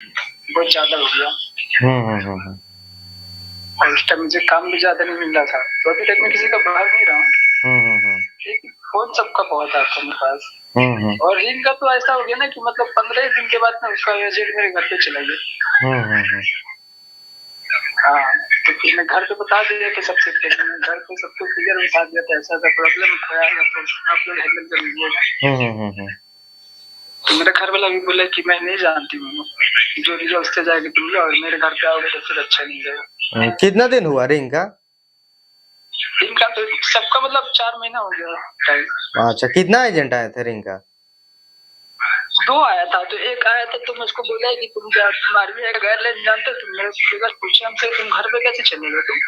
बहुत ज़्यादा हो गया। हम्म। और उस टाइम मुझे काम भी ज़्यादा नहीं मिल रहा था, तो अभी तक मैं किसी का भर नहीं रहा हूँ। हम्म। लेकिन फ़ोन सबका बहुत आता है मेरे पास। हम्म। और रिंग का तो ऐसा हो गया ना कि मतलब 15 दिन के बाद ना उसका एजेंट मेरे घर पे चला गया। हम्म। हाँ, तो फिर मैं घर पे बता दिया कि सबसे पहले मैं घर पे सबको क्लियर बता दिया था, ऐसा-ऐसा प्रॉब्लम आएगा तो आप लोग हैंडल कर लीजिएगा। तो मेरा घर वाला भी बोला कि मैं नहीं जानती हूँ, जो लिया उससे जाके तुम लो और मेरे घर पे आओगे तो फिर अच्छा नहीं रहेगा। कितना दिन हुआ रिंग का? रिंग का तो सबका मतलब 4 महीना हो गया टाइम। अच्छा, कितना एजेंट आया था रिंग का? 2 आया था, तो एक आया था तो मुझको बोला कि तुम आर्मी का गाइडलाइन जानते हो, तुम मेरे से पूछा हमसे तुम घर पे कैसे चले गए तुम?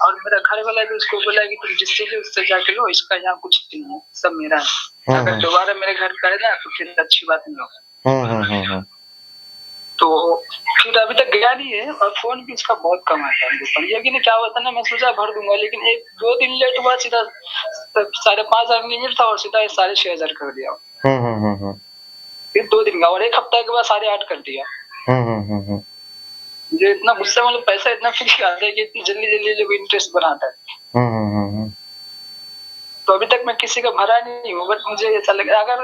और मेरा घर वाला भी उसको बोला कि तुम जिससे भी उससे जाके लो, इसका यहाँ कुछ नहीं है, सब मेरा है। अगर दोबारा मेरे घर पे आए ना तो फिर अच्छी बात नहीं होगी। तो फिर अभी तक गया नहीं है और फोन भी इसका बहुत कम आता है। पर ये कि नहीं क्या होता है ना, मैं सोचा भर दूंगा, लेकिन 1-2 दिन लेट हुआ, सीधा 5,500 लिमिट था और सीधा 6,500 कर दिया। फिर 2 दिन का और 1 हफ्ता के बाद 8,500 कर दिया। मुझे इतना गुस्सा, मतलब पैसा इतना फिक्स आता है कि इतनी जल्दी लोग इंटरेस्ट बनाता है। तो अभी तक मैं किसी का भरा नहीं हूँ, बट मुझे ऐसा लग रहा है अगर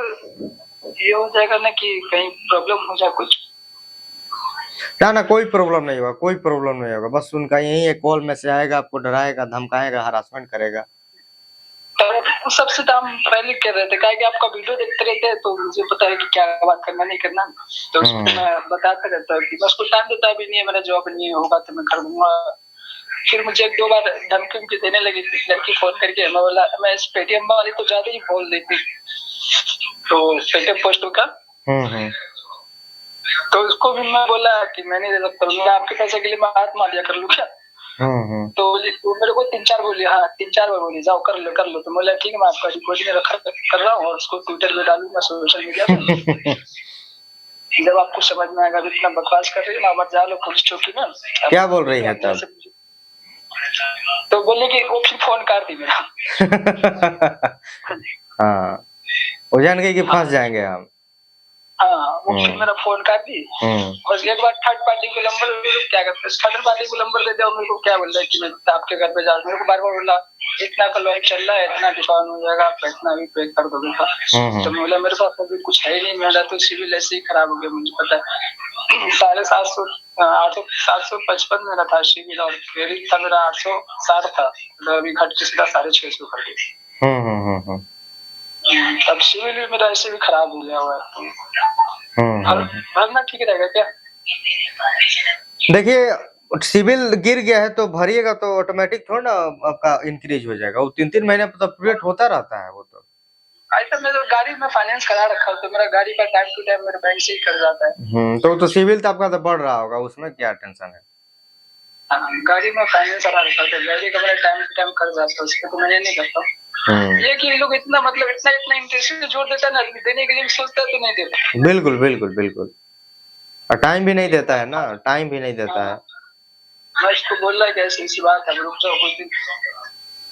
ये हो जाएगा ना कि कहीं प्रॉब्लम हो जाए कुछ। ना कोई प्रॉब्लम नहीं होगा, कोई प्रॉब्लम नहीं होगा। बस उनका यही है, कॉल मैसेज आएगा, आपको डराएगा, धमकाएगा, हरासमेंट करेगा। तो सबसे तो हम पहले कह रहे थे क्या कि आपका वीडियो देखते रहते हैं, तो मुझे पता है कि क्या बात करना नहीं करना, तो उसको मैं बताता रहता हूँ कि बस कुछ टाइम देता भी नहीं है, मेरा जॉब नहीं होगा तो मैं कर दूंगा। फिर मुझे 1-2 बार धमकी देने लगी थी लड़की फोन करके, मैं बोला मैं इस पेटीएम वाली तो ज्यादा ही बोल देती, तो पेटीएम पोस्ट का। तो उसको भी मैं बोला कि मैं नहीं दे सकता, मैं आपके पैसे के लिए मैं हाथ मार दिया कर लूँ क्या? तो वो मेरे को 3-4 बोली, हाँ 3-4 बार बोली जाओ कर लो। तो बोला ठीक है, मैं आपका रिकॉर्डिंग रखा कर रहा हूँ और उसको ट्विटर पे डालूंगा, सोशल मीडिया पे। जब आपको समझ में आएगा, इतना बकवास कर रही है ना, मत जा लो पुलिस चौकी में। क्या बोल रही है तब? तो बोले कि वो फिर फोन काट दी मेरा। हाँ, वो जान गई कि फंस जाएंगे हम। हाँ, वो फिर मेरा फोन काट दी। और एक बार थर्ड पार्टी को नंबर क्या करते हैं, थर्ड पार्टी को नंबर दे दिया, मेरे को क्या बोल रहा है कि मैं आपके घर पे जा रहा हूँ, मेरे को बार बार बोला इतना का लॉन्च चल रहा है, इतना डिस्काउंट हो जाएगा, आप इतना भी पे कर दोगे का। तो मैं बोला मेरे पास अभी कुछ है ही नहीं, मेरा तो सिविल ऐसे ही खराब हो गया, मुझे पता है। 750 755 मेरा था सिविल और क्रेडिट था मेरा 860 था, तो अभी घट के सीधा 650 कर दिया। अब सिविल भी मेरा ऐसे भी खराब हो गया हुआ है। भरना ठीक रहेगा क्या? देखिए, सिविल गिर गया है तो भरिएगा तो ऑटोमेटिक थोड़ा ना आपका इंक्रीज हो जाएगा, वो 3-3 महीने तो अपडेट होता रहता है वो तो। ऐसा मैं तो गाड़ी में फाइनेंस करा रखा हूँ, तो मेरा गाड़ी का टाइम टू टाइम मेरे बैंक से ही कर जाता है। तो सिविल तो आपका तो बढ़ रहा होगा, उसमें क्या टेंशन है? गाड़ी में फाइनेंस करा रखा है, गाड़ी का मेरा टाइम टू टाइम कर जाता है, उसको तो मैं ये नहीं करता। ये कि लोग इतना मतलब इतना इंटरेस्ट जोड़ देता है ना, देने के लिए भी सोचता है तो नहीं देता। बिल्कुल। और टाइम भी नहीं देता है ना, टाइम भी नहीं देता है। मैं इसको बोल रहा है कैसी सी बात है, रुक जाओ कुछ दिन।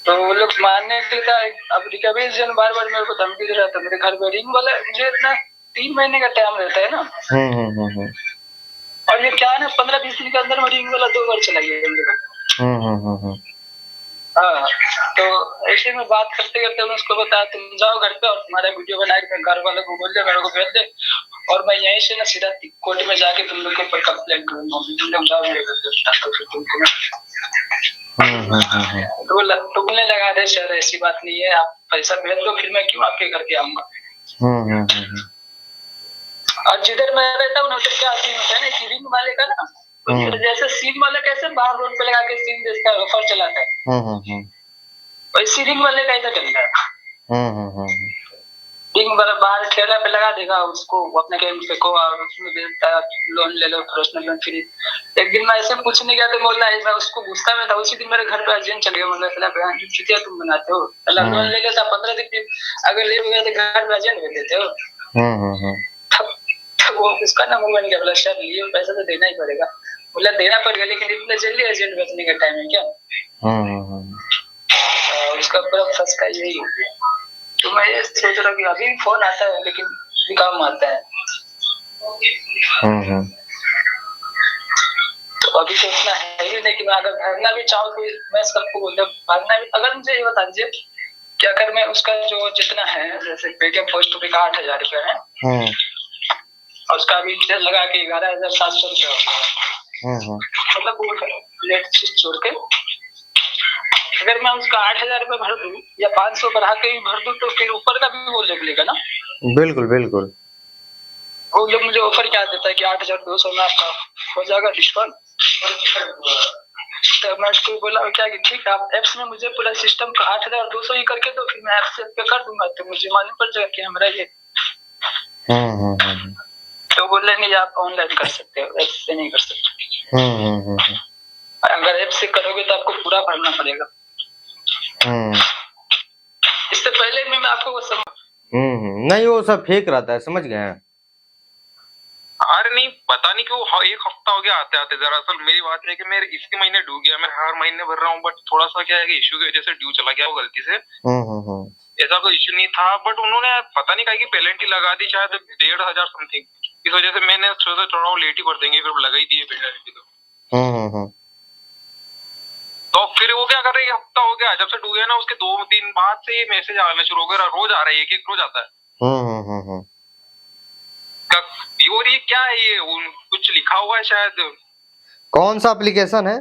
तो वो लोग मानने के लिए अब रिकवरी जन बार बार मेरे को धमकी दे रहा था, मेरे घर में रिंग वाला मुझे इतना 3 महीने का टाइम रहता है ना। और ये क्या है ना, 15-20 दिन के अंदर में रिंग वाला 2 बार चला गया। हाँ, तो ऐसे में बात करते करते मैं उसको बताया तुम जाओ घर पे और तुम्हारा वीडियो बना के घर वालों को बोल दे, मेरे को भेज दे, और मैं यहीं से ना सीधा कोर्ट में जाके तुम लोग के ऊपर कंप्लेंट करूंगा, तुम लोग जाओ मेरे घर पे। तो बोलने लगा दे सर ऐसी बात नहीं है, आप पैसा भेज दो, फिर मैं क्यों आपके घर पे आऊंगा। और जिधर मैं रहता हूँ ना उधर क्या सीन होता है ना कि रिंग वाले का ना, जैसे सिम वाला कैसे बाहर रोड पे लगा के सिम बेचता है, ऑफर चलाता है, वैसे रिंग वाले का ऐसा चलता है। रिंग वाला बाहर ठेला पे लगा देगा, उसको अपने गेम पे को और उसमें बेचता है, लोन ले लो पर्सनल लोन फ्री। एक दिन मैं ऐसे पूछने गया तो बोल रहा है, मैं उसको गुस्सा में था, उसी दिन मेरे घर पे अर्जेंट चल गया, मतलब चला बहन चुतिया तुम बनाते हो, लोन ले लेता 15 दिन अगर ले गया तो घर पे अर्जेंट भेज देते हो। वो उसका ना मुंह बन गया, बोला सर लिए पैसा तो देना ही पड़ेगा, बोला देना पड़ेगा लेकिन इतना जल्दी अर्जेंट भेजने का टाइम है क्या? उसका पूरा फंस का यही हो गया। तो मैं ये सोच रहा हूँ कि अभी फोन आता है लेकिन काम आता है। हम्म। तो अभी तो इतना है ही नहीं कि मैं अगर भरना भी चाहूँ तो मैं सबको बोलता हूँ भरना भी। अगर मुझे ये बता दीजिए कि अगर मैं उसका जो जितना है, जैसे पेटीएम पोस्ट पे का 8,000 रुपये है, और उसका अभी इंटरेस्ट लगा के 11,700 रुपये हो गया, मतलब वो लेट चीज छोड़ के अगर मैं उसका 8,000 रुपये भर दूं या 500 बढ़ा के भी भर दूं तो फिर ऊपर का भी वो ले लेगा ना। बिल्कुल बिल्कुल। वो लोग मुझे ऑफर क्या देता है कि 8,200 में आपका हो जाएगा डिस्काउंट। तो मैं उसको बोला क्या कि ठीक है, आप एप्स में मुझे पूरा सिस्टम का 8,200 ही करके दो, फिर मैं एप से पे कर दूंगा, तो मुझे मालूम पड़ जाएगा कि हमारा ये। तो बोले नहीं, आप ऑनलाइन कर सकते हो, एप से नहीं कर सकते। अगर एप से करोगे तो आपको पूरा भरना पड़ेगा। इससे पहले भी मैं आपको वो नहीं, वो सब फेक रहता है, समझ गए। अरे नहीं, पता नहीं क्यों एक हफ्ता हो गया आते आते। दरअसल मेरी बात है कि मैं इसी महीने ड्यू गया, मैं हर महीने भर रहा हूँ, बट थोड़ा सा क्या है कि इशू की वजह से ड्यू चला गया वो गलती से। ऐसा कोई इशू नहीं था, बट उन्होंने पता नहीं कहा कि पेनल्टी लगा दी शायद 1,500 समथिंग। इस वजह से मैंने सोचा थोड़ा लेट ही कर देंगे, फिर लगा ही दिए पेनल्टी। तो फिर वो क्या कर रहे हैं, हफ्ता हो गया जब से डूबे ना, उसके 2 दिन बाद से ये मैसेज आना शुरू हो गया, रोज आ रहा है, एक रोज आता है। और ये क्या है, ये कुछ लिखा हुआ है शायद। कौन सा एप्लीकेशन है?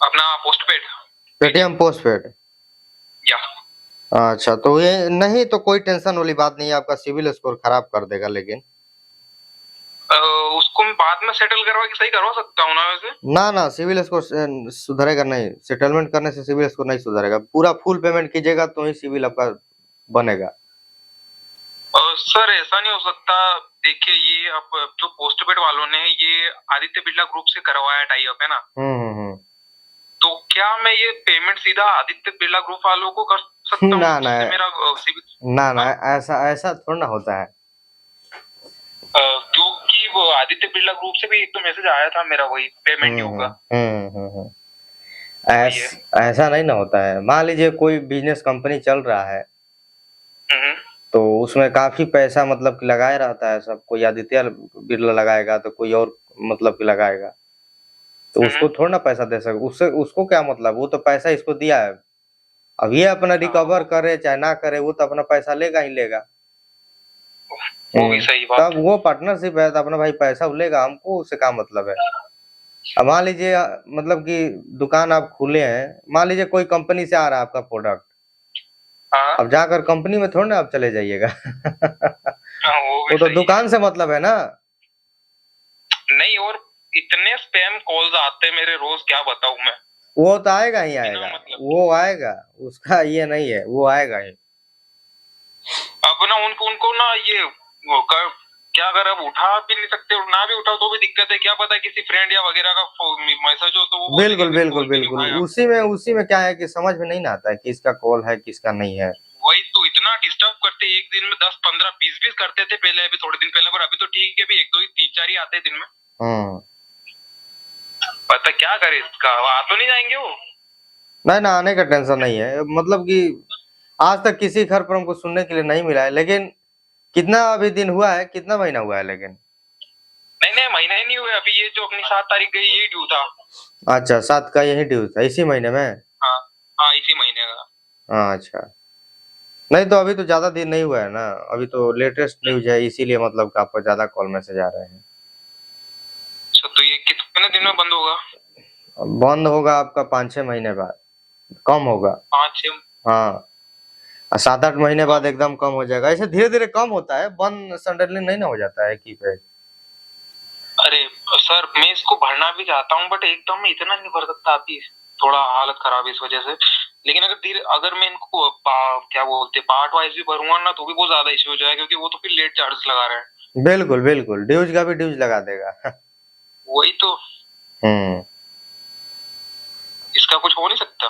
अपना पोस्टपेड, पेटीएम पोस्टपेड। या अच्छा, तो ये नहीं तो कोई टेंशन वाली बात नहीं है, आपका सिविल स्कोर खराब कर देगा, लेकिन उसको मैं बाद में सेटल करवा के सही करवा सकता हूँ ना वैसे? ना सिविल स्कोर सुधरेगा नहीं, सेटलमेंट करने से सिविल स्कोर नहीं सुधरेगा, पूरा फुल पेमेंट कीजिएगा तो ही सिविल आपका बनेगा। सर ऐसा नहीं हो सकता, देखिए ये अब जो पोस्टपेड वालों ने ये आदित्य बिरला ग्रुप से करवाया टाई अप है ना, तो क्या मैं ये पेमेंट सीधा आदित्य बिरला ग्रुप वालों को कर सकता हूँ? ना, ऐसा थोड़ा ना होता है। क्योंकि वो आदित्य बिरला ग्रुप से भी एक तो मैसेज आया था मेरा, वही पेमेंट ड्यू का। ऐसा नहीं ना होता है। मान लीजिए कोई बिजनेस कंपनी चल रहा है, तो उसमें काफी पैसा मतलब कि लगाया रहता है सब, कोई आदित्य बिरला लगाएगा तो कोई और मतलब कि लगाएगा, तो उसको थोड़ा ना पैसा दे सके, उससे उसको क्या मतलब, वो तो पैसा इसको दिया है, अब ये अपना रिकवर करे चाहे ना करे, वो तो अपना पैसा लेगा ही लेगा। वो भी सही बात। तब वो पार्टनरशिप है तो अपना भाई पैसा लेगा, हमको उससे क्या मतलब है। अब मान लीजिए मतलब कि दुकान आप खुले हैं, मान लीजिए कोई कंपनी से आ रहा है आपका प्रोडक्ट, अब जाकर कंपनी में थोड़ा ना आप चले जाइएगा। वो तो दुकान से मतलब है ना। नहीं, और इतने स्पैम कॉल्स आते हैं मेरे रोज, क्या बताऊं मैं। वो तो आएगा ही आएगा, वो आएगा, उसका ये नहीं है, वो आएगा ही। अब ना उनको ना ये क्या अगर अब उठा भी नहीं सकते, ना भी उठाओ तो भी दिक्कत है, क्या पता किसी फ्रेंड या वगैरह का मैसेज हो तो वो बिल्कुल उसी में क्या है कि समझ में नहीं आता है किसका कॉल है किसका नहीं है। वही तो, इतना डिस्टर्ब करते, एक दिन में 10, 15, 20 करते थे पहले, अभी थोड़े दिन पहले, पर अभी तो ठीक है, अभी 1, 2, 3, 4 ही आते हैं दिन में। पता क्या करे इसका, आ तो नहीं जाएंगे वो? नहीं ना, आने का टेंशन नहीं है, मतलब कि आज तक किसी घर पर हमको सुनने के लिए नहीं मिला है, लेकिन कितना अभी दिन हुआ है, कितना महीना हुआ है, लेकिन नहीं महीना ही नहीं हुआ अभी, ये जो अपनी 7 तारीख गई ये ड्यू था। अच्छा, 7 का यही ड्यू था, इसी महीने में। हाँ इसी महीने का। अच्छा, नहीं तो अभी तो ज्यादा दिन नहीं हुआ है ना, अभी तो लेटेस्ट न्यूज है, इसीलिए मतलब कि आपको ज्यादा कॉल मैसेज आ रहे हैं। तो ये कितने दिन में बंद होगा? बंद होगा आपका 5-6 महीने बाद, कम होगा। 5-6? हाँ, 7-8 महीने बाद एकदम कम हो जाएगा, ऐसे धीरे धीरे कम होता है, बंद सडनली नहीं ना हो जाता है की पे। अरे सर मैं इसको भरना भी चाहता हूँ, बट एकदम में इतना नहीं भर सकता अभी, थोड़ा हालत खराब है इस वजह से। लेकिन अगर मैं इनको क्या बोलते पार्ट वाइज भी भरूंगा ना तो भी बहुत ज्यादा इश्यू हो जाएगा, क्योंकि वो तो फिर लेट चार्जेस लगा रहे हैं। बिल्कुल ड्यूज का भी ड्यूज लगा देगा। वही तो। इसका कुछ हो नहीं सकता।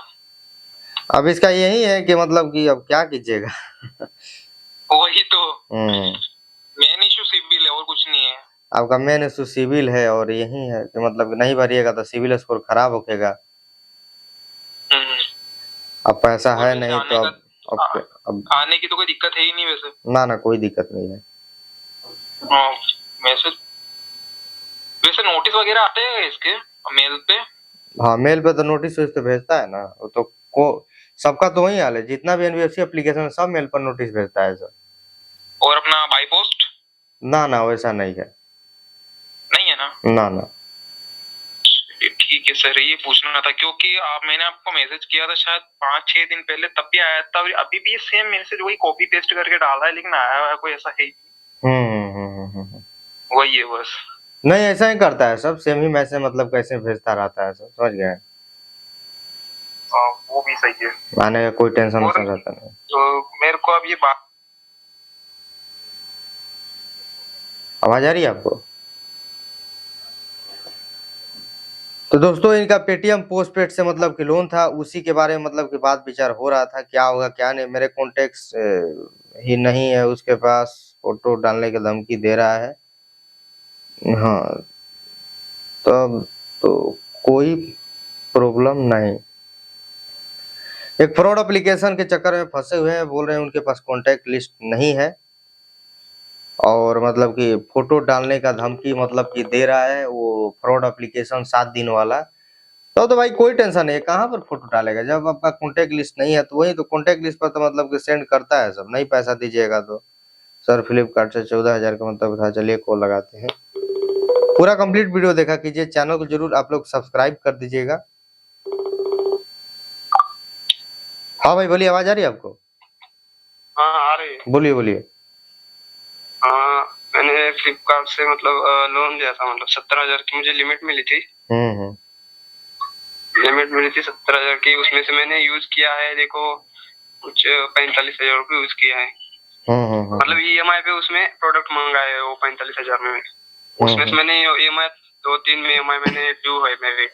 अब इसका यही है कि मतलब कि अब क्या कीजिएगा। वही तो, मेन इश्यू सिविल है और कुछ नहीं है। आपका मेन इश्यू सिविल है, और यही है कि मतलब नहीं भरिएगा तो सिविल स्कोर खराब होगा। अब पैसा है नहीं तो अब आने की तो कोई दिक्कत है ही नहीं वैसे। ना कोई दिक्कत नहीं है। मैसेज वैसे नोटिस वगैरह आते हैं इसके मेल पे? हाँ, मेल पे तो नोटिस तो भेजता है ना, वो तो को सबका तो वही हाल है, जितना भी एनबीएफसी एप्लीकेशन है सब मेल पर नोटिस भेजता है सर। और अपना बाई पोस्ट? ना वैसा नहीं है। नहीं है ना? ना। ठीक है सर, ये पूछना था क्योंकि मैंने आपको मैसेज किया था शायद 5-6 दिन पहले, तब भी आया था, अभी भी सेम मैसेज वही कॉपी पेस्ट करके डाला है, लेकिन आया हुआ कोई ऐसा है ही। वही है बस। नहीं, ऐसा ही करता है सब, सेम ही मैसेज मतलब कैसे भेजता रहता है सब, समझ गए? वो भी सही है, आने का कोई टेंशन रहता नहीं। तो मेरे को अब ये बात आवाज आ रही है आपको? तो दोस्तों, इनका पेटीएम पोस्टपेड से मतलब कि लोन था, उसी के बारे में मतलब कि बात विचार हो रहा था, क्या होगा क्या नहीं। मेरे कॉन्टेक्ट्स ही नहीं है उसके पास, फोटो डालने की धमकी दे रहा है। हाँ, तब तो कोई प्रॉब्लम नहीं। एक फ्रॉड एप्लीकेशन के चक्कर में फंसे हुए हैं, बोल रहे हैं उनके पास कॉन्टैक्ट लिस्ट नहीं है, और मतलब कि फोटो डालने का धमकी मतलब कि दे रहा है, वो फ्रॉड एप्लीकेशन 7 दिन वाला। तो भाई कोई टेंशन नहीं है, कहाँ पर फोटो डालेगा, जब आपका कॉन्टैक्ट लिस्ट नहीं है तो वही तो कॉन्टैक्ट लिस्ट पर तो मतलब कि सेंड करता है सब। नहीं पैसा दीजिएगा तो सर फ्लिपकार्ट से 14,000 का मतलब था। चलिए कॉल लगाते हैं। पूरा कंप्लीट वीडियो देखा कीजिए, चैनल को जरूर आप लोग सब्सक्राइब कर दीजिएगा। हाँ भाई बोलिए, आवाज आ रही है आपको? हाँ आ रही है। बोलिए। हाँ, मैंने फ्लिपकार्ट से मतलब लोन लिया था, मतलब 17,000 की मुझे लिमिट मिली थी। लिमिट मिली थी 17,000 की, उसमें से मैंने यूज किया है देखो कुछ 45,000 रुपये यूज किया है। मतलब ईएमआई पे उसमें प्रोडक्ट मंगाए है वो 45,000 में। उसमें से मैंने ईएमआई 2-3 में ईएमआई मैंने ड्यू है मेरे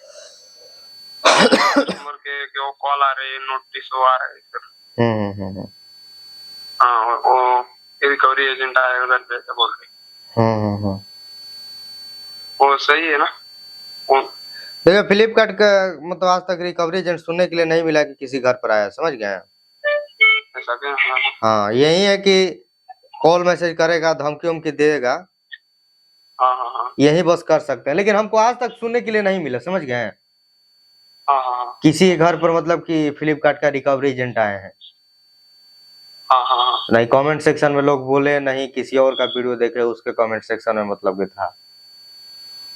कस्टमर के वो कॉल आ रहे हैं, नोटिस आ रहे हैं सर। हाँ, वो रिकवरी एजेंट आएगा घर पे ऐसा बोल रहे। वो सही है ना? देखिए फ्लिपकार्ट का मतलब आज तक रिकवरी एजेंट सुनने के लिए नहीं मिला कि किसी घर पर आया, समझ गए? ऐसा क्या? हाँ, यही है कि कॉल मैसेज करेगा, धमकी उमकी देगा। हाँ। यही बस कर सकते हैं, लेकिन हमको आज तक सुनने के लिए नहीं मिला, समझ गए? हाँ। किसी घर पर मतलब कि फ्लिपकार्ट का रिकवरी एजेंट आए हैं। हाँ। नहीं कमेंट सेक्शन में लोग बोले, नहीं किसी और का वीडियो देखे उसके कमेंट सेक्शन में मतलब कि था।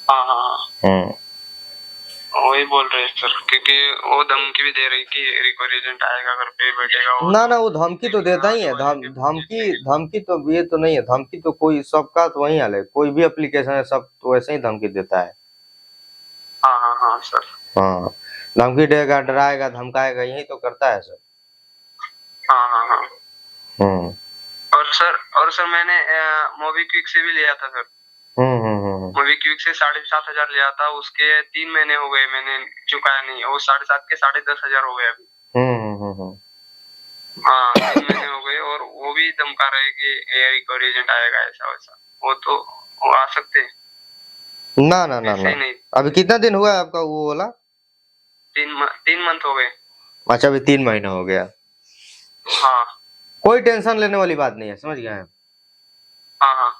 हाँ। वही बोल रहे सर, क्योंकि वो धमकी भी दे रही कि रिकवरी एजेंट आएगा घर पे बैठेगा। ना वो धमकी तो देता ही है। धमकी तो ये तो नहीं है, धमकी तो कोई सबका तो वही हाल है, कोई भी एप्लीकेशन है सब तो वैसे ही धमकी देता है। हाँ सर। हाँ, धमकी देगा, डराएगा, धमकाएगा, यही तो करता है सर। हाँ। और सर मैंने मोबीक्विक से भी लिया था सर। मोबीक्विक से 7,500 लिया था, उसके 3 महीने हो गए मैंने चुकाया नहीं, वो 7,500 के 10,500 हो गए अभी। हाँ 3 महीने हो गए, और वो भी धमका रहे कि रिकवरी एजेंट आएगा ऐसा वैसा। वो आ सकते हैं? ना नहीं। अभी कितना दिन हुआ है आपका वो वाला? 3 मंथ हो गए। अच्छा, अभी 3 महीना हो गया। हाँ, कोई टेंशन लेने वाली बात नहीं है, समझ गए? हाँ।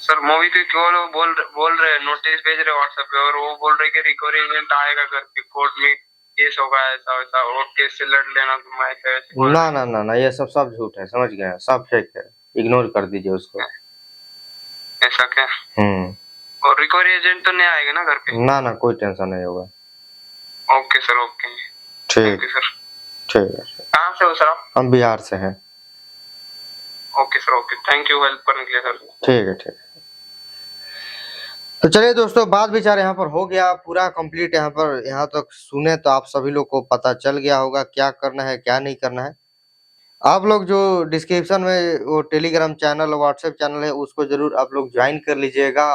सर मोबीक्विक क्यों लोग बोल रहे नोटिस भेज रहे व्हाट्सएप पे, और वो बोल रहे कि रिकवरी एजेंट आएगा घर पे, कोर्ट में केस होगा ऐसा वैसा, और केस से लड़ लेना तुम ऐसे। ना ये सब झूठ है, समझ गए? सब फेक है, इग्नोर कर दीजिए उसको। ऐसा क्या? और रिकवरी एजेंट तो नहीं आएगा ना घर पे? ना कोई टेंशन नहीं होगा। Okay sir, okay. ठीक है सर। ठीक है। कहाँ से हो सर आप? हम बिहार से हैं। Okay sir, okay, thank you help करने के लिए सर। ठीक है। तो चलिए दोस्तों, बात विचार यहाँ पर हो गया पूरा कंप्लीट। यहाँ तक सुने तो आप सभी लोग को पता चल गया होगा क्या करना है क्या नहीं करना है। आप लोग जो डिस्क्रिप्शन में वो टेलीग्राम चैनल व्हाट्सएप चैनल है उसको जरूर आप लोग ज्वाइन कर लीजिएगा,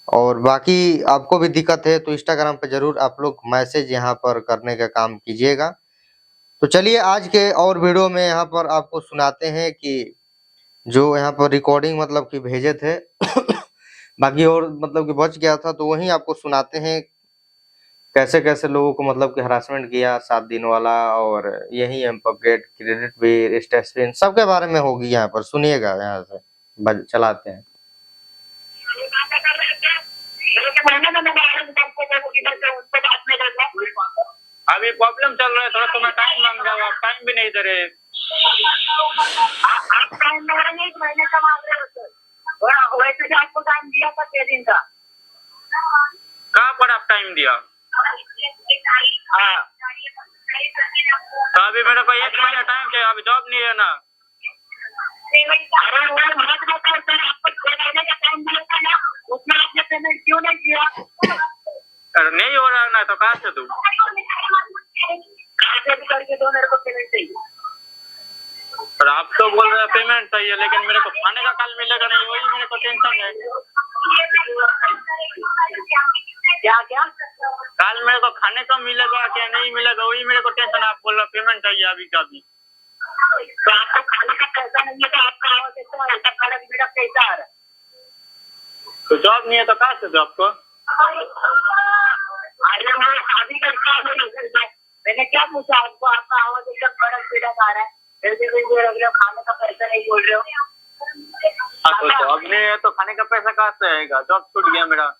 और बाकी आपको भी दिक्कत है तो इंस्टाग्राम पे जरूर आप लोग मैसेज यहाँ पर करने का काम कीजिएगा। तो चलिए आज के और वीडियो में यहाँ पर आपको सुनाते हैं कि जो यहाँ पर रिकॉर्डिंग मतलब कि भेजे थे बाकी और मतलब कि बच गया था, तो वही आपको सुनाते हैं कैसे कैसे लोगों को मतलब कि हरासमेंट किया 7 दिन वाला, और यही एम्पअपडेट क्रेडिट भी स्टेटस सबके बारे में होगी यहाँ पर, सुनिएगा यहाँ से चलाते हैं। अभी प्रॉब्लम चल रहा है, थोड़ा तुम्हें टाइम मांग रहा हूँ, टाइम भी नहीं दे रहे। आप टाइम मांग रहे हैं, 1 महीने का मांग रहे हो सर। वैसे भी आपको टाइम दिया था 6 दिन का। कहाँ पर आप टाइम दिया? हाँ, तो अभी मेरे को 1 महीना टाइम चाहिए, अभी जॉब नहीं है ना। अरे वो मत बताओ सर, आपको 6 महीने का टाइम दिया था ना, उसमें आपने पेमेंट क्यों नहीं किया? अरे नहीं हो रहा ना, तो कहाँ से दूँ? कहाँ से भी करके दो, मेरे को पेमेंट चाहिए। और आप तो बोल रहे हैं पेमेंट चाहिए, लेकिन मेरे को खाने का कल मिलेगा नहीं, वही मेरे को टेंशन है। क्या क्या? कल मेरे को खाने का मिलेगा क्या नहीं मिलेगा, वही मेरे को टेंशन। आप बोल रहे पेमेंट चाहिए अभी का भी। तो आपको खाने का पैसा नहीं है तो आपका आवाज ऐसा खाने मेरा पैसा आ रहा है, तो जॉब नहीं है तो कहाँ से दो आपको? अरे मैं शादी करता हूँ, मैंने क्या पूछा आपको? आपका आवाज एकदम कड़क पीड़ा आ रहा है, फिर भी खाने का पैसा नहीं बोल रहे हो। तो जॉब नहीं है तो खाने का पैसा कहाँ से आएगा? जॉब छूट गया मेरा।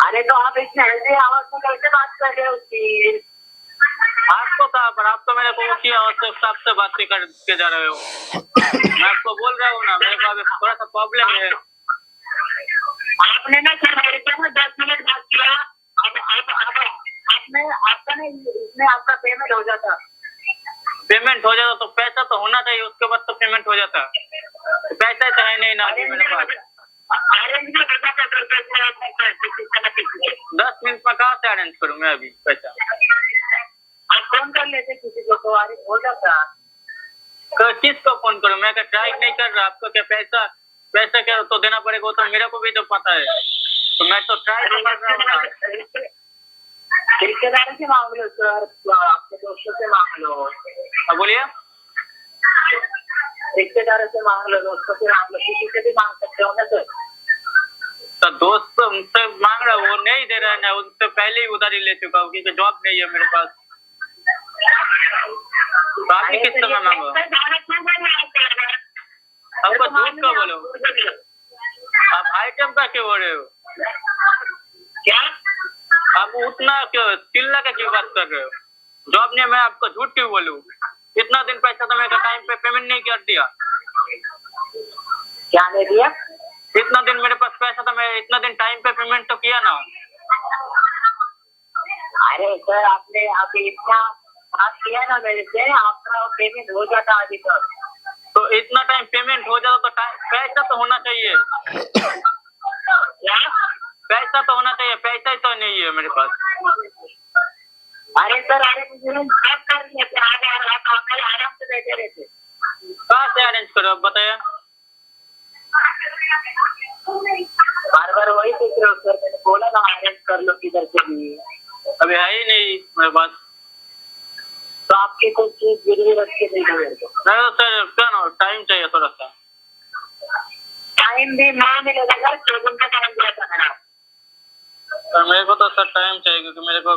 अरे तो आप इतने हेल्दी आवाज में कैसे बात कर रहे हो? आपको कहा पर आप तो मेरे को ऊंची आवाज से सबसे बात करके जा रहे हो। मैं आपको बोल रहा हूँ ना, मेरे को अभी थोड़ा सा प्रॉब्लम है। आपने ना सर मेरे से 10 मिनट बात किया, आपने आपका नहीं, इसमें आपका पेमेंट हो जाता। पेमेंट हो जाता तो पैसा तो होना चाहिए, उसके बाद तो पेमेंट हो जाता। पैसा तो है नहीं ना अभी मेरे पास। 10 मिनट में कहाँ से अरेंज करूँ मैं अभी पैसा? आप फोन कर लेते किसी को तो अरेंज हो जाता। तो किसको फोन करूँ मैं? क्या ट्राई नहीं कर रहा? आपको क्या पैसा क्या तो देना पड़ेगा, वो तो मेरे को भी तो पता है, तो मैं तो ट्राई कर रहा हूँ। ठेकेदार से मांग लो सर, आपके दोस्तों से मांग लो। बोलिए, ठेकेदार से मांग लो, दोस्तों से मांग लो, किसी से भी मांग सकते हो ना सर। तो दोस्त उनसे मांग रहा, वो नहीं दे रहा है ना, उनसे पहले ही उधारी ले चुका हूँ क्योंकि जॉब नहीं है मेरे पास। तो आप भी किस समय मांगो? आपको झूठ क्यों बोलो? आप आइटम का क्यों बोल रहे हो? क्या आप उतना क्यों चिल्ला के क्यों बात कर रहे हो? जॉब नहीं, मैं आपको झूठ क्यों बोलूं? इतना दिन पैसा तो मेरे टाइम पे पेमेंट नहीं कर दिया। क्या नहीं दिया? इतना दिन मेरे पास पैसा था, मैं इतना दिन टाइम पे पेमेंट तो किया ना। अरे सर आपने अभी इतना बात किया ना मेरे से, आपका पेमेंट हो जाता अभी तक। तो इतना टाइम पेमेंट हो जाता तो पैसा तो होना चाहिए। क्या? पैसा तो होना चाहिए, पैसा ही तो नहीं है मेरे पास। अरे सर बात कर रही है, आराम से बैठे रहते। कहाँ से अरेंज करो बताइए? बार बार वही पूछ रहे हो सर, मैंने बोला ना अरेंज कर लो किधर से भी। अभी है ही नहीं मेरे पास। तो आपकी कुछ चीज गिरवी रख के दे दो मेरे को। नहीं सर, क्या ना टाइम चाहिए थोड़ा सा। टाइम भी ना मिलेगा सर, 6 दिन का टाइम दिया था मेरा। सर मेरे को तो सर टाइम चाहिए क्योंकि मेरे को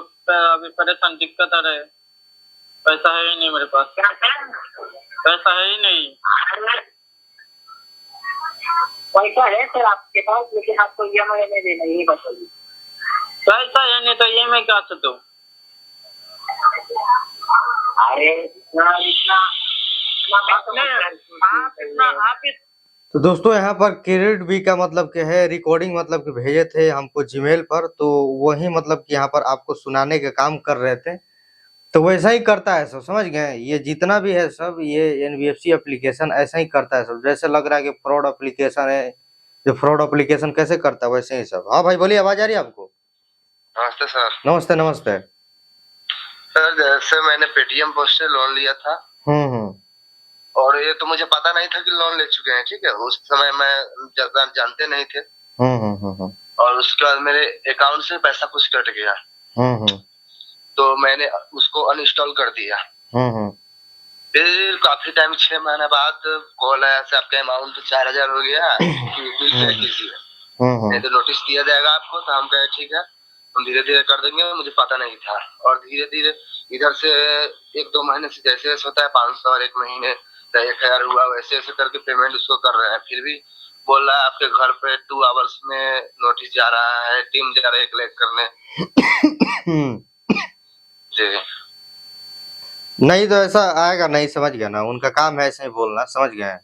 अभी परेशान दिक्कत आ रहा है, पैसा है ही नहीं मेरे पास। पैसा है ही नहीं। पैसा है सर आपके पास, लेकिन आपको EMI नहीं देना, यही बताइए। पैसा है नहीं तो EMI क्या से दो? अरे तो दोस्तों यहाँ पर क्रेडिट बी का मतलब क्या है, रिकॉर्डिंग मतलब कि भेजे थे हमको जीमेल पर, तो वही मतलब कि यहाँ पर आपको सुनाने का काम कर रहे थे। तो वैसा ही करता है सब, समझ गए? ये जितना भी है सब, ये NBFC एप्लीकेशन ऐसा ही करता है सब। जैसे लग रहा है कि फ्रॉड एप्लीकेशन है, जो फ्रॉड एप्लीकेशन कैसे करता है वैसे ही सब। हाँ भाई बोलिए, आवाज आ रही है आपको? नमस्ते सर। नमस्ते नमस्ते सर जैसे मैंने पेटीएम पोस्ट से लोन लिया था, और ये तो मुझे पता नहीं था कि लोन ले चुके हैं, ठीक है। उस समय मैं जानते नहीं थे। और उसके बाद मेरे अकाउंट से पैसा कुछ कट गया, तो मैंने उसको अनइंस्टॉल कर दिया। फिर काफी टाइम 6 महीने बाद कॉल आया से आपका अमाउंट 4000 हो गया कि बिल पे कीजिए, नहीं तो नोटिस दिया जाएगा आपको। तो हम कहे ठीक है, हम धीरे धीरे कर देंगे, मुझे पता नहीं था। और धीरे धीरे इधर से 1-2 महीने से जैसे जैसे होता है 500 और 1 महीने 1000 हुआ, वैसे वैसे करके पेमेंट उसको कर रहे हैं। फिर भी बोल रहा है आपके घर पे 2 आवर्स में नोटिस जा रहा है, टीम जा रही है कलेक्ट करने। जी नहीं तो ऐसा आएगा नहीं, समझ गया ना, उनका काम है ऐसे ही बोलना, समझ गए,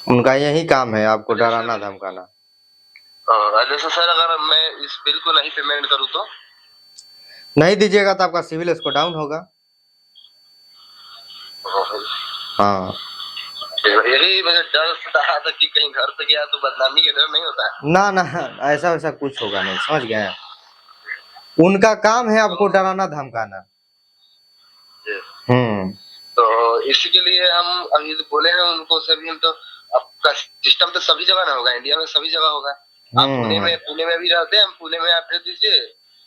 उनका यही काम है आपको डराना धमकाना। जैसे सर अगर मैं इस बिल को नहीं पेमेंट करूँ तो नहीं दीजिएगा तो आपका सिविल स्कोर डाउन होगा। हाँ यही मुझे डर था कि कहीं घर पे गया तो बदनामी का डर नहीं होता है। ना ना, ऐसा वैसा कुछ होगा नहीं, समझ गए, उनका काम है आपको डराना धमकाना। तो इसी के लिए हम अभी बोले हैं उनको, सभी हम तो आपका सिस्टम तो सभी जगह ना होगा, इंडिया में सभी जगह होगा। आप पुणे में भी रहते हैं, हम पुणे में आप भेज दीजिए,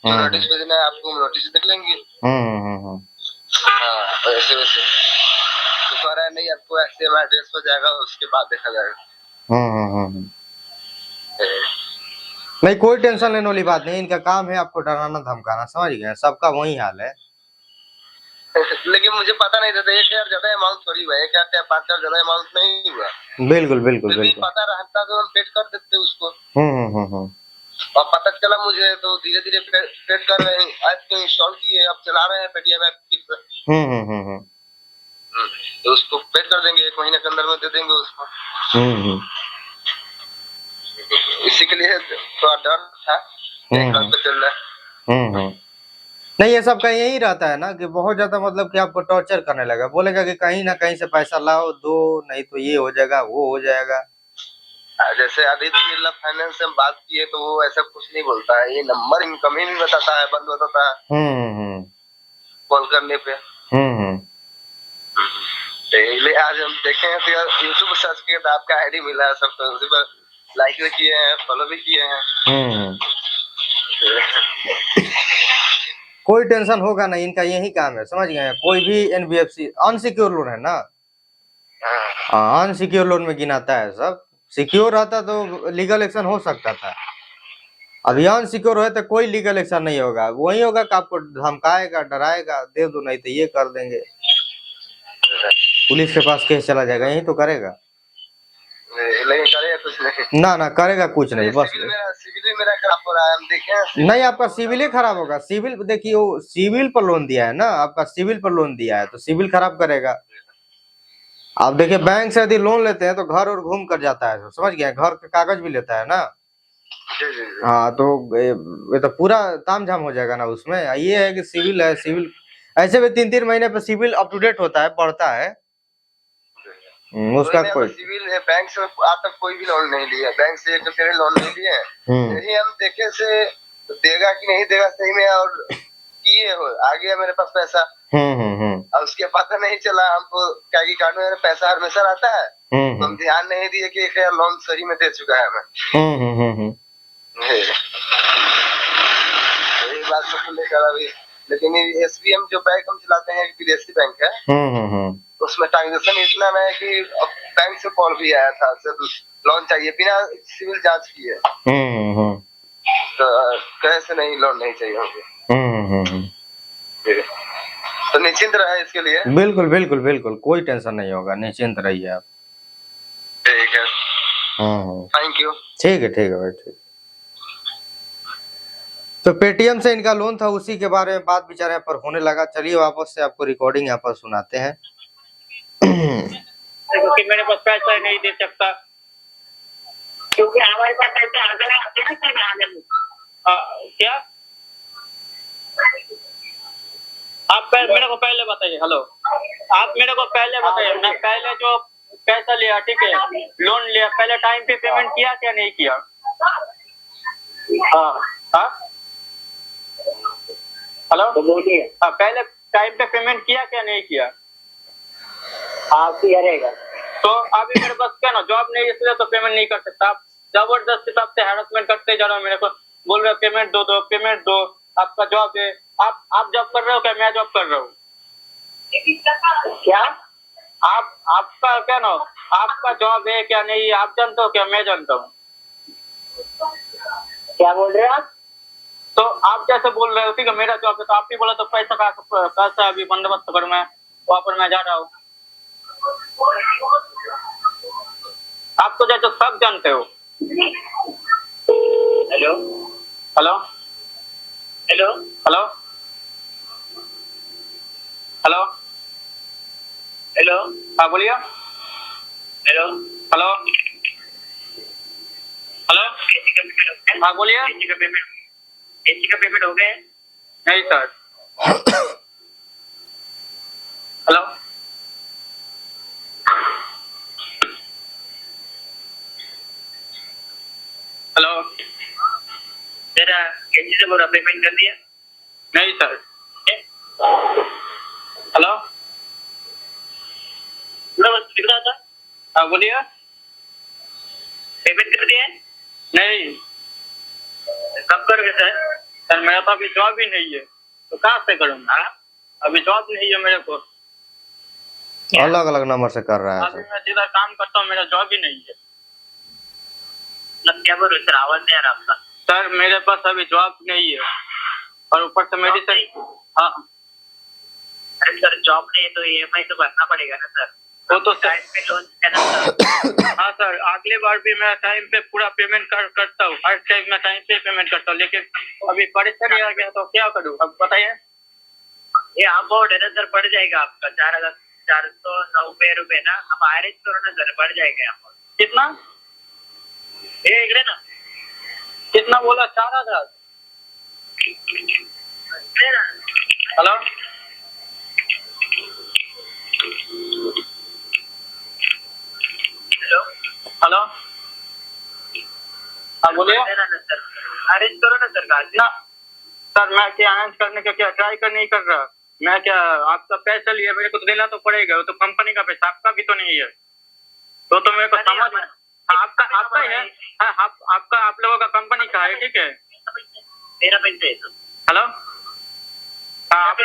जो नोटिस भेजना है आपको नोटिस देख लेंगे। हाँ तो ऐसे वैसे तो कह रहा है नहीं आपको ऐसे एड्रेस पर जाएगा, उसके बाद देखा जाएगा। नहीं कोई टेंशन लेने वाली बात नहीं, इनका काम है आपको डराना धमकाना, समझ गए, सबका वही हाल है। लेकिन मुझे पता नहीं था 1000 ज्यादा अमाउंट थोड़ी हुआ है, क्या 5,000 ज्यादा अमाउंट नहीं हुआ। बिल्कुल बिल्कुल बिल्कुल पता रहता तो हम पेड कर देते उसको। और पता चला मुझे तो धीरे धीरे पेड कर रहे हैं, ऐप को इंस्टॉल किए, अब चला रहे हैं पेटीएम ऐप फिर से। तो उसको पेड कर देंगे, 1 महीने के अंदर में दे देंगे उसको। इसी के लिए थोड़ा डर था, चल रहा है। नहीं ये सब का यही रहता है ना कि बहुत ज्यादा मतलब कि आपको टॉर्चर करने लगा, बोलेगा कि कहीं ना कहीं से पैसा लाओ दो, नहीं तो ये हो जाएगा वो हो जाएगा। जैसे आदित्य बिरला फाइनेंस से बात किए तो वो ऐसा कुछ नहीं बोलता है, ये नंबर इनकमिंग भी बताता है, बंद बताता है कॉल करने पे। तो आज हम देखे हैं तो यूट्यूब सर्च किया तो आपका आईडी मिला है, सब तो उसी पर लाइक भी किए हैं, फॉलो भी किए हैं। कोई टेंशन होगा नहीं, इनका यही काम है, समझ गए। कोई भी एनबीएफसी अनसिक्योर लोन है ना, अनसिक्योर लोन में गिनाता है सब। सिक्योर रहता तो लीगल एक्शन हो सकता था, अभी अनसिक्योर है तो कोई लीगल एक्शन नहीं होगा, वही होगा कि आपको धमकाएगा डराएगा, दे दो नहीं तो ये कर देंगे, पुलिस के पास केस चला जाएगा, यही तो करेगा। नहीं करेगा कुछ नहीं, ना ना करेगा कुछ नहीं, बस सिविल मेरा खराब हो रहा है, हम देखें। नहीं आपका सिविल ही खराब होगा, सिविल देखिए वो सिविल पर लोन दिया है ना, आपका सिविल पर लोन दिया है तो सिविल खराब करेगा। आप देखिए बैंक से यदि लोन लेते हैं तो घर और घूम कर जाता है, समझ गए, घर के कागज भी लेता है ना। हाँ तो ये तो पूरा तामझाम हो जाएगा ना उसमें। ये है कि सिविल है, सिविल ऐसे भी 3-3 महीने पे सिविल अप टू डेट होता है, बढ़ता है उसका। कोई सिविल है, बैंक से आज तक कोई भी लोन नहीं लिया, बैंक से एक तेरे लोन नहीं लिए। यही हम देखे से देगा कि नहीं देगा सही में, और किए हो आ गया मेरे पास पैसा। और उसके पता नहीं चला हमको, क्या कि कार्ड में पैसा हमेशा रहता है, तो हम ध्यान नहीं दिए कि लोन सही में दे चुका है मैं। यही बात सब लेकर अभी, लेकिन एसबीएम जो बैंक हम चलाते हैं विदेशी बैंक है, उसमें ट्रांजेक्शन इतना है कि बैंक से कॉल भी आया था, लोन चाहिए बिना सिविल जांच किए, तो कैसे नहीं लोन नहीं चाहिए होंगे। तो निश्चिंत रहे इसके लिए। बिल्कुल बिल्कुल बिल्कुल कोई टेंशन नहीं होगा, निश्चिंत रहिए आप। ठीक है, थैंक यू। ठीक है भाई, ठीक। तो पेटीएम से इनका लोन था, उसी के बारे में बात विचार यहाँ पर होने लगा। चलिए वापस से आपको रिकॉर्डिंग यहाँ पर सुनाते हैं। क्योंकि मेरे पास पैसा नहीं दे सकता, क्योंकि हमारे पास पैसा क्या आप मेरे को पहले बताइए। हेलो, आप मेरे को पहले बताइए, मैं पहले जो पैसा लिया, ठीक है, लोन लिया, पहले टाइम पे पेमेंट किया क्या नहीं किया? हाँ हेलो, तो बोलिए। पहले टाइम पे पेमेंट किया क्या नहीं किया? आप करेगा तो अभी मेरे पास क्या ना जॉब नहीं, इसलिए तो पेमेंट नहीं कर सकता। आप जबरदस्ती सबसे हैरेसमेंट करते जा रहे हो, मेरे को बोल रहे हो पेमेंट दो पेमेंट दो, आपका जॉब है। आप जॉब कर रहे हो क्या? मैं जॉब कर रहा हूँ क्या? आपका क्या ना, आपका जॉब है क्या नहीं आप जानते हो क्या? मैं जानता हूँ। क्या बोल रहे हैं आप? तो आप जैसे बोल रहे हो ठीक है, मेरा जॉब है तो आप भी बोला तो पैसा अभी बंदोबस्त करूँ मैं, वहाँ पर मैं जा रहा हूँ। आप तो जैसे सब जानते हो। Hello hello hello hello hello hello, हाँ बोलिए। हेलो हेलो हेलो, हाँ बोलिए। एसी का पेमेंट हो गया? नहीं सर। हेलो हेलो, तेरा एसी से पूरा पेमेंट कर दिया? नहीं सर। हेलो, पूरा बस दिख रहा था। हाँ बोलिए। पेमेंट कर दिया? नहीं। कब करोगे सर? सर मेरा तो अभी जॉब ही नहीं है, तो कहाँ से करूँगा? अभी जॉब नहीं है मेरे को। अलग अलग नंबर से कर रहा है अभी मैं जिधर काम करता हूँ मेरा जॉब ही नहीं है। क्या बोल रहे सर, आवाज नहीं आ रहा आपका। सर मेरे पास अभी जॉब नहीं है और ऊपर से मेडिसिन। हाँ अरे सर जॉब नहीं है तो EMI तो भरना पड़ेगा ना सर। वो तो टाइम पे लोन है ना सर। हाँ सर, अगले बार भी मैं टाइम पे पूरा पेमेंट करता हूँ, हर टाइम मैं टाइम पे पेमेंट करता हूँ, लेकिन अभी परेशानी आ गया तो क्या करूँ अब बताइए। ये अमाउंट है ना सर, बढ़ जाएगा आपका 4,490 रुपए ना। हम अरेंज करो ना सर, बढ़ जाएगा अमाउंट। कितना? ये ना कितना बोला? 4,000? हेलो हेलो हेलो, हाँ बोलिए। अरेंज करो ना सर। ना सर, मैं क्या अरेंज करने का क्या ट्राई कर नहीं कर रहा। मैं क्या आपका पैसा लिया, मेरे को तो देना तो पड़ेगा, वो तो कंपनी का पैसा, आपका भी तो नहीं है। तो मेरे को समझ आपका ही है। हाँ आपका, आप लोगों का कंपनी का है, ठीक है। मेरा पैसा है। हेलो, हाँ आप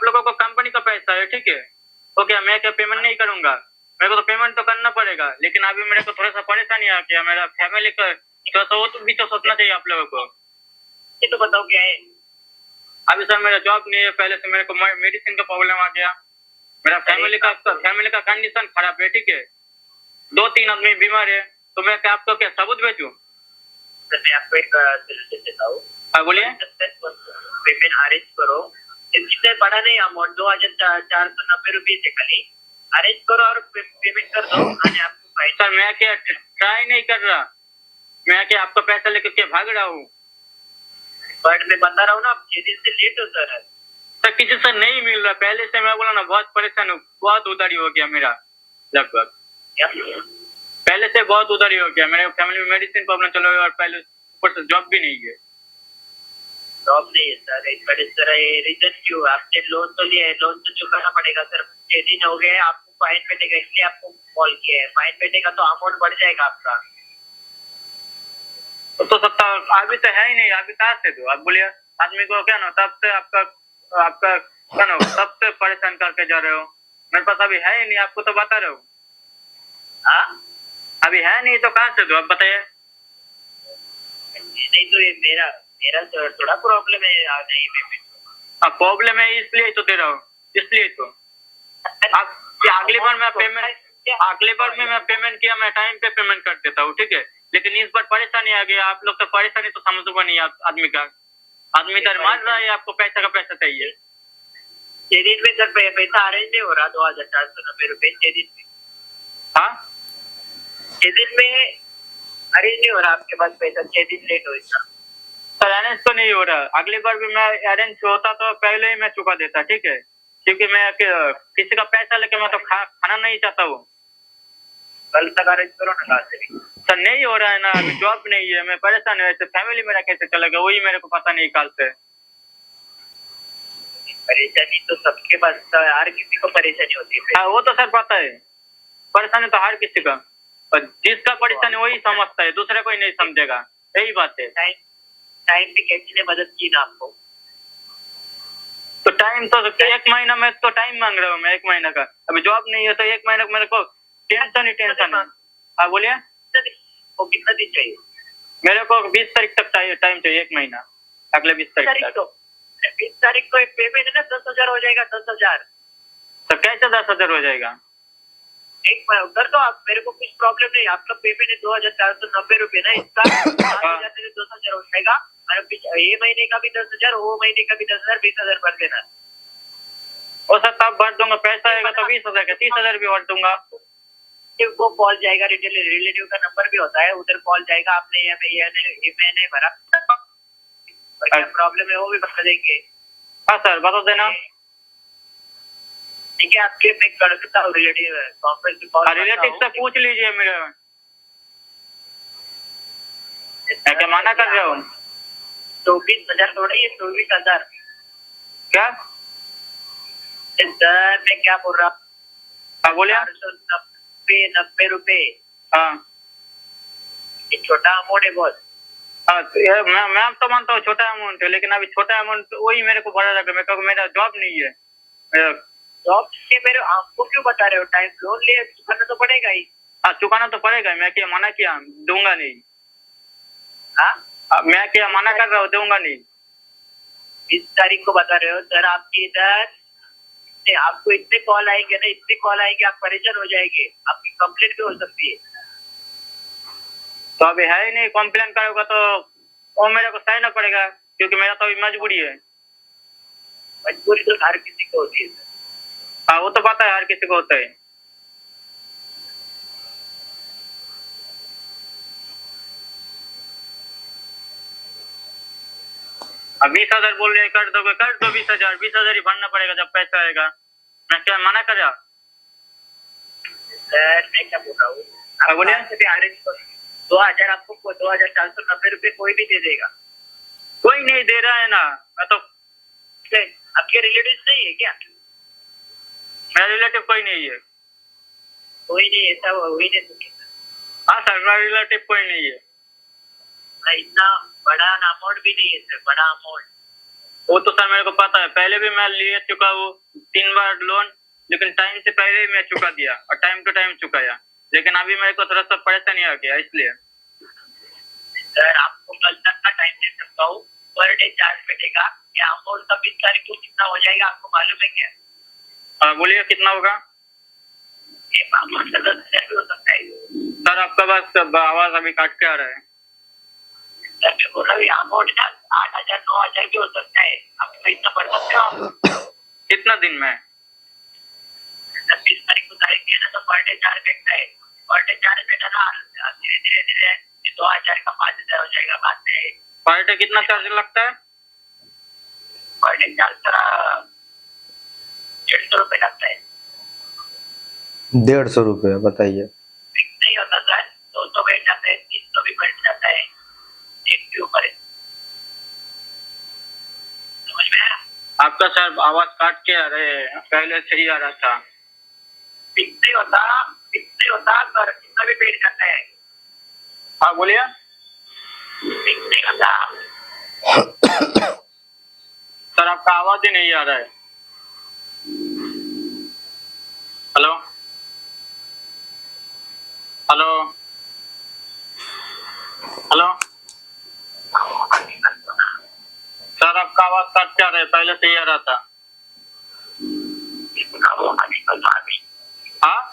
लोगों को कंपनी का पैसा है, ठीक है। ओके, मैं क्या पेमेंट नहीं करूंगा? मेरे को तो पेमेंट तो करना पड़ेगा, लेकिन अभी मेरे को थोड़ा सा परेशानी आ गया, मेरा फैमिली का वो तो भी तो सोचना चाहिए आप लोगों को। ये तो बताओ क्या है। अभी सर मेरा जॉब नहीं है, पहले से मेरे को मेडिसिन का प्रॉब्लम आ गया, मेरा फैमिली का कंडीशन खराब है, ठीक है। 2-3 आदमी बीमार है, तो मैं क्या आपको क्या सबूत भेजूं? सर मैं आपको एक सजेशन देता हूँ। हाँ बोलिए। पेमेंट अरेंज करो, इससे बड़ा नहीं अमाउंट, 2,490 रुपये से खाली अरेंज करो और पेमेंट कर दो। आपको सर मैं क्या ट्राई नहीं कर रहा, मैं क्या आपका पैसा लेकर क्या भाग रहा हूँ? बट मैं बता रहा हूँ ना, आप 6 दिन से लेट हो सर किसी से नहीं मिल रहा। पहले से मैं बोला ना, बहुत परेशान हूँ, बहुत उधारी हो गया मेरा लगभग। पहले से बहुत उधारी हो गया, मेरे फैमिली में मेडिसिन प्रॉब्लम चल रहा है और पहले ऊपर से जॉब भी नहीं है। जॉब नहीं है सर, रीजन क्यों? आपने लोन तो लिया है, लोन तो चुकाना पड़ेगा सर। 6 दिन हो गए, आपको फाइन बैठेगा, इसलिए आपको कॉल किया है। फाइन बैठेगा तो अमाउंट बढ़ जाएगा आपका। तो सत्ता अभी तो है ही नहीं, अभी कहाँ से दो? आप बोलिए। आदमी को क्या ना, तब से आपका क्या ना, तब से परेशान करके जा रहे हो। मेरे पास अभी है ही नहीं, आपको तो बता रहे हो। हाँ अभी है नहीं तो कहाँ से दो? आप बताइए। नहीं तो ये मेरा थोड़ा प्रॉब्लम है। नहीं पेमेंट प्रॉब्लम है, इसलिए तो दे रहा हूँ, इसलिए तो। आप अगली बार मैं पेमेंट किया, मैं टाइम पे पेमेंट कर देता हूँ, ठीक है। लेकिन इस बार परेशानी आ गई, आप लोग तो परेशानी तो समझो नहीं। आदमी इधर मान रहा है, आपको पैसा का पैसा चाहिए। 6 दिन में सर पैसा अरेंज नहीं हो रहा। 2,490 रुपए 6 दिन में। हाँ 6 दिन में अरेंज नहीं हो रहा आपके पास पैसा, 6 दिन लेट हो इसका। सर अरेंज तो नहीं हो रहा, अगली बार भी मैं अरेंज होता तो पहले ही मैं चुका देता, ठीक है। क्योंकि मैं किसी का पैसा लेके मैं तो खाना नहीं चाहता हूँ। कल तक अरेंज करो ना। कहाँ से भी सर नहीं हो रहा है ना, अभी जॉब नहीं है, मैं परेशान हूँ। ऐसे फैमिली मेरा कैसे चलेगा, वही मेरे को पता नहीं कल से। परेशानी तो सबके पास, हर किसी को परेशानी होती है। हाँ वो तो सर पता है, परेशानी तो हर किसी का, और जिसका परेशानी वही समझता है, दूसरे कोई नहीं समझेगा। यही बात है। टाइम पे किसी ने मदद की ना आपको? तो टाइम तो 1 महीना में तो टाइम मांग रहा हूँ मैं, 1 महीना का। अभी जॉब नहीं है तो 1 महीना मेरे को टेंशन है। हाँ बोलिए। वो कितना दिन चाहिए? मेरे को 20 तारीख तक टाइम चाहिए, 1 महीना। अगले 20 तारीख को 20 तारीख को एक पेमेंट है ना, 10,000 हो जाएगा। 10,000 तो कैसे 10,000 हो जाएगा? एक कर दो आप, मेरे को कुछ प्रॉब्लम नहीं। आपका पेमेंट है 2,490 रुपये ना, इसका 2,000 हो जाएगा। और ये महीने का भी 10,000, वो महीने का भी 10,000, 20,000 भर देना। और सर तब भर दूंगा, पैसा आएगा तो 20,000 का 30,000 भी भर दूंगा। वो कॉल जाएगा, रिलेटिव का नंबर भी होता है, उधर कॉल जाएगा। आपने ये मैंने भरा, क्या प्रॉब्लम है वो भी बता देंगे। हाँ सर बता देना। ठीक है, आपके मैं कर सकता हूँ रिलेटिव कॉन्फ्रेंस में कॉल। रिलेटिव से पूछ लीजिए मेरे, मैं क्या मना कर रहा हूँ? 24,000 थोड़ा, ये 24,000 क्या सर? मैं क्या बोल रहा हूँ? हाँ बोले। 490 रुपए। हाँ ये छोटा अमाउंट है बहुत। हाँ मैं तो मानता हूँ छोटा अमाउंट है, लेकिन अभी छोटा अमाउंट वही मेरे को बड़ा लगा। मेरे को मेरा जॉब नहीं है। जॉब से मेरे आपको क्यों बता रहे हो? टाइम लोन ले चुकाना तो पड़ेगा ही। हाँ चुकाना तो पड़ेगा। मैं क्या मना किया? दूंगा नहीं। हाँ मैं क्या मना कर रहा हूँ? दूंगा नहीं। 20 तारीख को बता रहे हो सर? आपकी इधर आपको इतने कॉल आएंगे ना, इतने कॉल आएंगे, आप परेशान हो जाएंगे। आपकी कंप्लेंट भी हो सकती है। तो अभी है ही नहीं, कंप्लेंट करोगे तो वो मेरे को सहना पड़ेगा, क्योंकि मेरा तो अभी मजबूरी है। मजबूरी तो हर किसी को होती है। हाँ वो तो पता है, हर किसी को होता है। अब 20,000 बोल रहे कर दोगे, कर दो। 20,000 ही भरना पड़ेगा जब पैसा आएगा। मैं क्या मना कर रहा? सर मैं क्या बोल रहा हूँ, आप बोलिए। 2,000 आपको 2,490 रुपये कोई भी दे देगा। कोई नहीं दे रहा है ना। मैं तो आपके रिलेटिव नहीं है क्या? मेरा रिलेटिव कोई नहीं है। कोई नहीं, ऐसा वही नहीं। हाँ सर मेरा रिलेटिव कोई नहीं है। इतना बड़ा अमाउंट भी नहीं है सर, बड़ा अमाउंट। वो तो सर मेरे को पता है, पहले भी मैं ले चुका हूँ 3 बार लोन, लेकिन टाइम से पहले ही मैं चुका दिया और टाइम टू टाइम चुकाया। लेकिन अभी मेरे को थोड़ा सा परेशानी आ गया, इसलिए। सर आपको कल तक का टाइम दे सकता हूँ, पर डे चार्ज बैठेगा। क्या अमाउंट का 20 तारीख को कितना हो जाएगा आपको मालूम है क्या? बोलिए कितना होगा? अमाउंट 10,000 भी हो सकता है। सर आपका बस आवाज अभी काट के आ रहा है। सर मैं बोल रहा हूँ अमाउंट ना 8,000 9,000 भी हो सकता है। आप इतना भर सकते हो? कितना दिन में? 20 तारीख को तारीख दिया ना, तो पर डे चार्ज बैठता है। पर डे चार्ज बैठा ना, धीरे धीरे 2,000 का 5,000 हो जाएगा बाद में। पर डे कितना चार्ज लगता है? पर डे चार्ज 150 रुपए लगता है। 150 रुपये? बताइए। नहीं होता सर, 200 बैठ जाता है, 300 भी बैठ जाता है एक के ऊपर। समझ में आया? आपका सर आवाज काट के आ रहे हैं, पहले सही आ रहा था। नहीं होता पर कितना भी बैठ जाता है। हाँ बोलिए। नहीं होता सर, आपका आवाज ही नहीं आ रहा है। हेलो हेलो हेलो सर, आपका आवाज काट क्या रहा है, पहले से ही आ रहा था। हाँ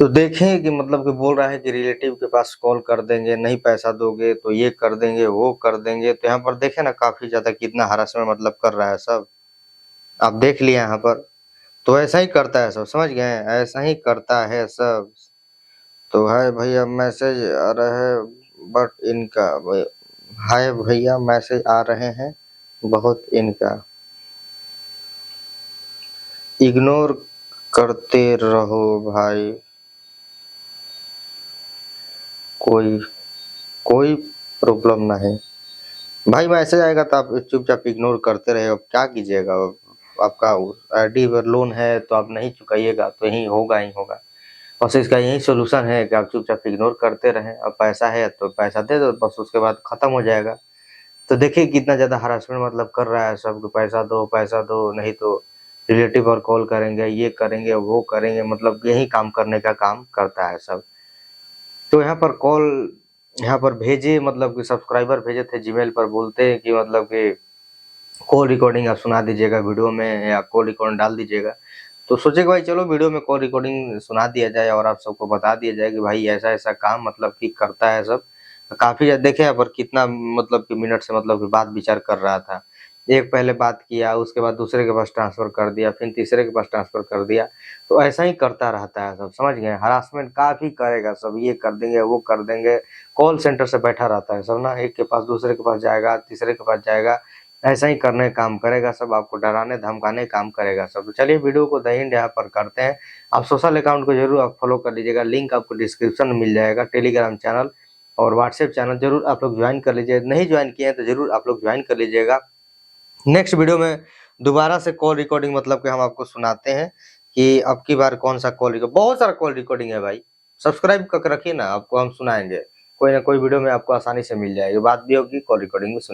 तो देखें कि मतलब कि बोल रहा है कि रिलेटिव के पास कॉल कर देंगे, नहीं पैसा दोगे तो ये कर देंगे वो कर देंगे। तो यहाँ पर देखे ना काफी ज्यादा कितना हरासमेंट मतलब कर रहा है सब। आप देख लिया यहाँ पर, तो ऐसा ही करता है सब, समझ गए? ऐसा ही करता है सब। तो है भैया मैसेज आ रहा है, बट इनका हाय भैया मैसेज आ रहे हैं बहुत, इनका इग्नोर करते रहो भाई। कोई प्रॉब्लम नहीं भाई, मैसेज आएगा तो आप चुपचाप इग्नोर करते रहे। अब क्या कीजिएगा? आपका आईडी पर लोन है तो आप नहीं चुकाइएगा तो यही होगा। बस इसका यही सोल्यूशन है कि आप चुपचाप इग्नोर करते रहें। अब पैसा है तो पैसा दे दो, बस उसके बाद खत्म हो जाएगा। तो देखिए कितना ज्यादा हरासमेंट मतलब कर रहा है सबको, पैसा दो नहीं तो रिलेटिव पर कॉल करेंगे, ये करेंगे वो करेंगे, मतलब यही काम करने का काम करता है सब। तो यहाँ पर कॉल यहाँ पर भेजे, मतलब कि सब्सक्राइबर भेजे थे जीमेल पर, बोलते हैं कि मतलब कि कॉल रिकॉर्डिंग आप सुना दीजिएगा वीडियो में, या कॉल रिकॉर्डिंग डाल दीजिएगा। तो सोचे कि भाई चलो वीडियो में कॉल रिकॉर्डिंग सुना दिया जाए और आप सबको बता दिया जाए कि भाई ऐसा ऐसा काम मतलब कि करता है सब। काफी देखे यहाँ पर कितना मतलब कि मिनट से मतलब कि बात विचार कर रहा था। एक पहले बात किया, उसके बाद दूसरे के पास ट्रांसफर कर दिया, फिर तीसरे के पास ट्रांसफर कर दिया। तो ऐसा ही करता रहता है सब, समझ गए। हरासमेंट काफी करेगा सब, ये कर देंगे वो कर देंगे। कॉल सेंटर से बैठा रहता है सब ना, एक के पास दूसरे के पास जाएगा, तीसरे के पास जाएगा, ऐसा ही करने काम करेगा सब, आपको डराने धमकाने काम करेगा सब। तो चलिए वीडियो को द एंड यहाँ पर करते हैं। आप सोशल अकाउंट को जरूर आप फॉलो कर लीजिएगा, लिंक आपको डिस्क्रिप्शन में मिल जाएगा। टेलीग्राम चैनल और व्हाट्सएप चैनल जरूर आप लोग ज्वाइन कर लीजिए, नहीं ज्वाइन किए हैं तो जरूर आप लोग ज्वाइन कर लीजिएगा। नेक्स्ट वीडियो में दोबारा से कॉल रिकॉर्डिंग मतलब कि हम आपको सुनाते हैं कि अब की बार कौन सा कॉल रिकॉर्डिंग, बहुत सारा कॉल रिकॉर्डिंग है भाई, सब्सक्राइब करके रखिए ना, आपको हम सुनाएंगे। कोई ना कोई वीडियो में आपको आसानी से मिल जाएगी, बात भी होगी, कॉल रिकॉर्डिंग भी सुन